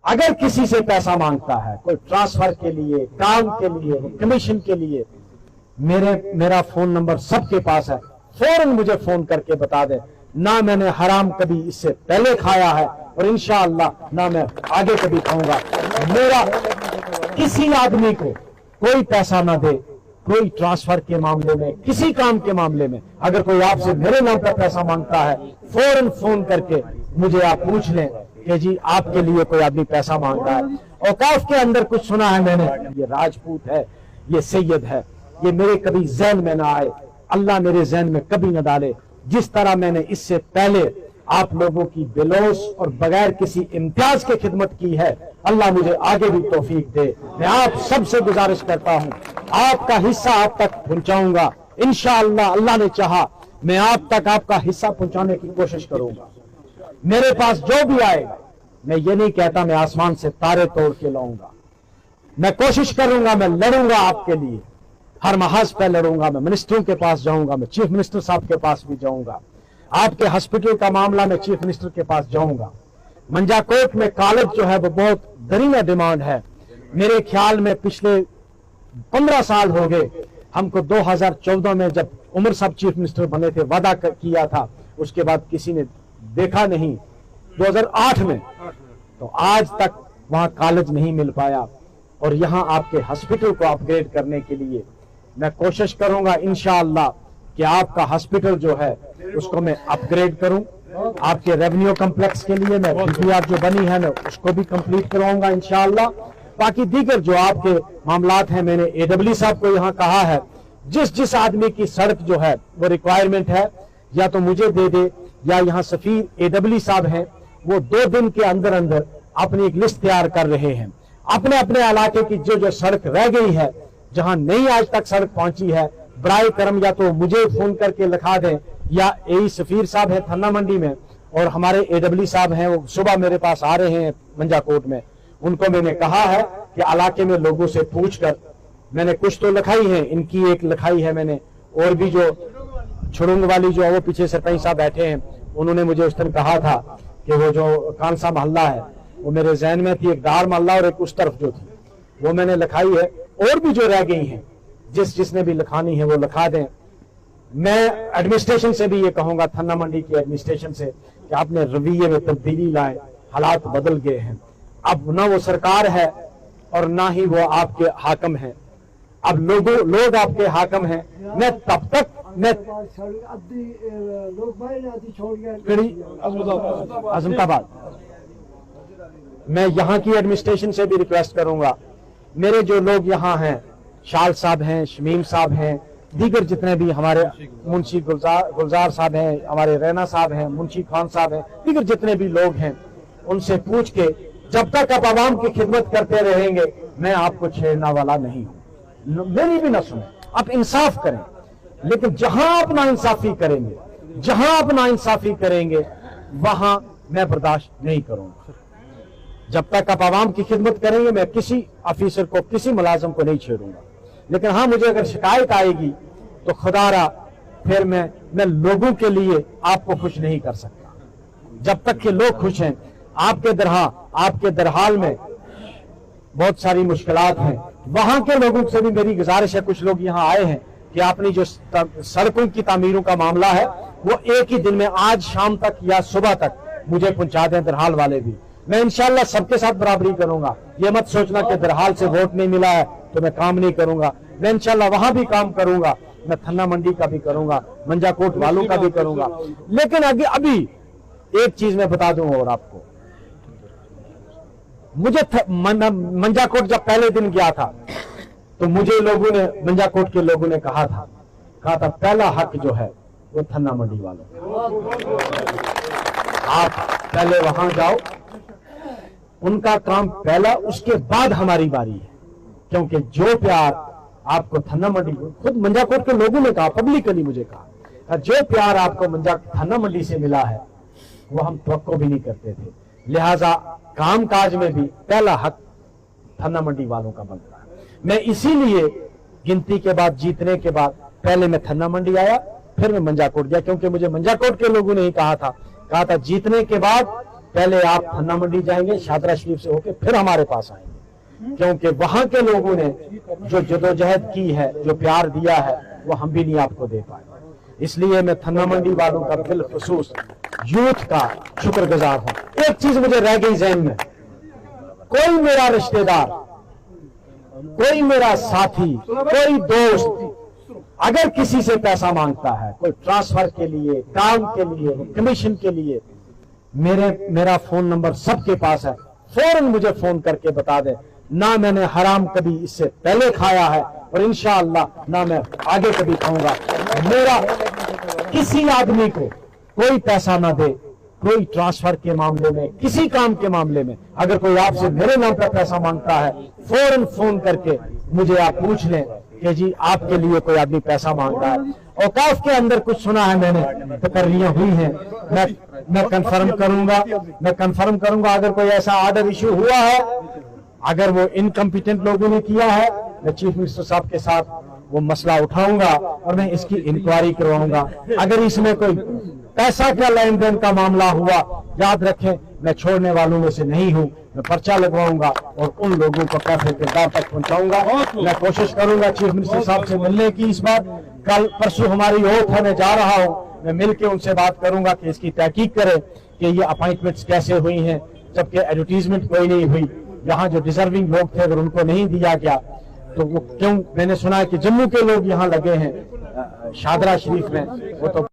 अगर किसी से पैसा मांगता है, कोई ट्रांसफर के लिए, काम के लिए, कमीशन के लिए, मेरा फोन नंबर सबके पास है, फौरन मुझे फोन करके बता दे। ना मैंने हराम कभी इससे पहले खाया है और इंशाअल्लाह ना मैं आगे कभी खाऊंगा। मेरा किसी आदमी को कोई पैसा ना दे, कोई ट्रांसफर के मामले में, किसी काम के मामले में, अगर कोई आपसे मेरे नाम पर पैसा मांगता है, फौरन फोन करके मुझे आप पूछ लें कि जी आपके लिए कोई आदमी पैसा मांग रहा है। औकाफ के अंदर कुछ सुना है मैंने, ये राजपूत है, ये सैयद है, ये मेरे कभी ज़हन में ना आए, अल्लाह मेरे ज़हन में कभी ना डाले। जिस तरह मैंने इससे पहले आप लोगों की बिलोस और बगैर किसी इम्तियाज के खिदमत की है, अल्लाह मुझे आगे भी तौफीक दे। मैं आप सबसे गुजारिश करता हूं, आपका हिस्सा आप तक पहुंचाऊंगा इंशाअल्लाह। अल्लाह ने चाहा मैं आप तक आपका हिस्सा पहुंचाने की कोशिश करूंगा। मेरे पास जो भी आएगा, मैं ये नहीं कहता मैं आसमान से तारे तोड़ के लाऊंगा, मैं कोशिश करूंगा, मैं लड़ूंगा आपके लिए, हर महाज पे लड़ूंगा। मैं मिनिस्टरों के पास जाऊंगा, मैं चीफ मिनिस्टर साहब के पास भी जाऊंगा, आपके हॉस्पिटल का मामला मैं चीफ मिनिस्टर के पास जाऊंगा। मंजाकोट में कॉलेज जो है वो बहुत दरीना डिमांड है। मेरे ख्याल में पिछले 15 साल हो गए हमको। 2014 में जब उमर साहब चीफ मिनिस्टर बने थे, वादा किया था, उसके बाद किसी ने देखा नहीं। 2008 में तो आज तक वहां कॉलेज नहीं मिल पाया। और यहां आपके हॉस्पिटल को अपग्रेड करने के लिए मैं कोशिश करूंगा इंशाअल्लाह कि आपका हॉस्पिटल जो है उसको मैं अपग्रेड करूं। आपके रेवेन्यू कॉम्प्लेक्स के लिए मैं डीपीआर जो बनी है मैं उसको भी कंप्लीट करवाऊंगा इंशाअल्लाह। बाकी दीगर जो आपके मामलात हैं, मैंने एडब्ल्यू साहब को यहाँ कहा है, जिस आदमी की सड़क जो है वो रिक्वायरमेंट है, या तो मुझे दे दे, या यहाँ सफीर एडब्ल्यू साहब हैं, वो 2 दिन के अंदर अंदर अपनी एक लिस्ट तैयार कर रहे हैं। अपने अपने इलाके की जो सड़क रह गई है, जहां नहीं आज तक सड़क पहुंची है, बराए करम या तो मुझे फोन करके लिखा दें, या एई सफीर साहब है थन्ना मंडी में, और हमारे एडब्ल्यू साहब हैं, वो सुबह मेरे पास आ रहे हैं मंजाकोट में। उनको मैंने कहा है कि इलाके में लोगों से पूछकर, मैंने कुछ तो लिखाई है, इनकी एक लिखाई है मैंने, और भी जो छुड़ुंग वाली जो है वो पीछे सरपंच साहब बैठे हैं, उन्होंने मुझे उस दिन कहा था कि वो जो कानसा मोहल्ला है वो मेरे जहन में थी, एक डार मोहल्ला और एक उस तरफ जो थी, वो मैंने लिखाई है। और भी जो रह गई हैं, जिसने भी लिखानी है वो लिखा दें। मैं एडमिनिस्ट्रेशन से भी ये कहूंगा, थन्ना मंडी की एडमिनिस्ट्रेशन से, कि आपने रवैये में तब्दीली लाए, हालात बदल गए हैं। अब ना वो सरकार है और ना ही वो आपके हाकम हैं, अब लोग आपके हाकम हैं। मैं तब तक मैं अजमताबाद, मैं यहाँ की एडमिनिस्ट्रेशन से भी रिक्वेस्ट करूंगा, मेरे जो लोग यहाँ हैं, शाल साहब हैं, शमीम साहब हैं, दीगर जितने भी हमारे मुंशी गुलजार साहब हैं, हमारे रैना साहब हैं, मुंशी खान साहब हैं, दीगर जितने भी लोग हैं, उनसे पूछ के जब तक आप आवाम की खिदमत करते रहेंगे, मैं आपको छेड़ने वाला नहीं हूं। मेरी भी ना सुने, आप इंसाफ करें, लेकिन जहां आप नाइंसाफी करेंगे, वहां मैं बर्दाश्त नहीं करूंगा। जब तक आप आवाम की खिदमत करेंगे, मैं किसी ऑफिसर को, किसी मुलाजिम को नहीं छेड़ूंगा। लेकिन हाँ, मुझे अगर शिकायत आएगी तो खुदारा फिर मैं लोगों के लिए आपको खुश नहीं कर सकता। जब तक कि लोग खुश हैं, आपके दरहाल में बहुत सारी मुश्किलात हैं। वहां के लोगों से भी मेरी गुजारिश है, कुछ लोग यहाँ आए हैं, कि आपने जो सड़कों की तामीरों का मामला है वो एक ही दिन में, आज शाम तक या सुबह तक मुझे पहुंचा दें, दरहाल वाले भी। मैं इंशाअल्लाह सबके साथ बराबरी करूंगा। ये मत सोचना कि दरहाल से वोट नहीं मिला है तो मैं काम नहीं करूंगा। मैं इंशाअल्लाह वहां भी काम करूंगा, मैं थन्ना मंडी का भी करूंगा, मंजाकोट वालों का भी करूंगा। लेकिन अभी एक चीज मैं बता दूं और आपको, मुझे मंजाकोट जब पहले दिन गया था तो मुझे मंजाकोट के लोगों ने कहा था पहला हक जो है वो थन्ना मंडी वालों, आप पहले वहां जाओ, उनका काम पहला, उसके बाद हमारी बारी है। क्योंकि जो प्यार आपको थन्ना मंडी, खुद मंजाकोट के लोगों ने कहा, पब्लिकली मुझे कहा, जो प्यार आपको थन्ना मंडी से मिला है वो हम तवक्को भी नहीं करते थे। लिहाजा काम काज में भी पहला हक थन्ना मंडी वालों का बनता है। मैं इसीलिए गिनती के बाद, जीतने के बाद, पहले मैं थन्ना मंडी आया, फिर मैं मंजाकोट गया, क्योंकि मुझे मंजाकोट के लोगों ने ही कहा था जीतने के बाद पहले आप थन्ना मंडी जाएंगे, शादरा शरीफ से होके फिर हमारे पास आएंगे, क्योंकि वहां के लोगों ने जो जदोजहद की है, जो प्यार दिया है, वो हम भी नहीं आपको दे पाए। इसलिए मैं थन्ना मंडी वालों का बिलखुसूस यूथ का शुक्रगुजार हूं। एक चीज मुझे रह गई ज़हन में, कोई मेरा रिश्तेदार, कोई मेरा साथी, कोई दोस्त अगर किसी से पैसा मांगता है, कोई ट्रांसफर के लिए, काम के लिए, कमीशन के लिए, मेरा फोन नंबर सबके पास है, फौरन मुझे फोन करके बता दे। ना मैंने हराम कभी इससे पहले खाया है और इंशाअल्लाह ना मैं आगे कभी खाऊंगा। मेरा किसी आदमी को कोई पैसा ना दे, कोई ट्रांसफर के मामले में, किसी काम के मामले में, अगर कोई आपसे मेरे नाम पर पैसा मांगता है, फौरन फोन करके मुझे आप पूछ लें कि जी आपके लिए कोई आदमी पैसा मांग रहा है। औकाफ के अंदर कुछ सुना है मैंने, तकर्रियां हुई हैं, मैं कंफर्म करूंगा अगर कोई ऐसा ऑर्डर इश्यू हुआ है, अगर वो इनकम्पिटेंट लोगों ने किया है, मैं चीफ मिनिस्टर साहब के साथ वो मसला उठाऊंगा और मैं इसकी इंक्वायरी करवाऊंगा। अगर इसमें कोई पैसा का लेन देन का मामला हुआ, याद रखें मैं छोड़ने वालों में से नहीं हूं, मैं पर्चा लगवाऊंगा और उन लोगों को कैफे किरदार तक पहुंचाऊंगा। मैं कोशिश करूंगा चीफ मिनिस्टर साहब से मिलने की, इस बार कल परसों हमारी ओथ है, मैं जा रहा हूं, मैं मिलकर उनसे बात करूंगा कि इसकी तहकीक करें कि ये अपॉइंटमेंट्स कैसे हुई हैं, जबकि एडवर्टीजमेंट कोई नहीं हुई। यहाँ जो डिजर्विंग लोग थे अगर उनको नहीं दिया गया तो वो क्यों? मैंने सुना है कि जम्मू के लोग यहाँ लगे हैं शादरा शरीफ में, वो तो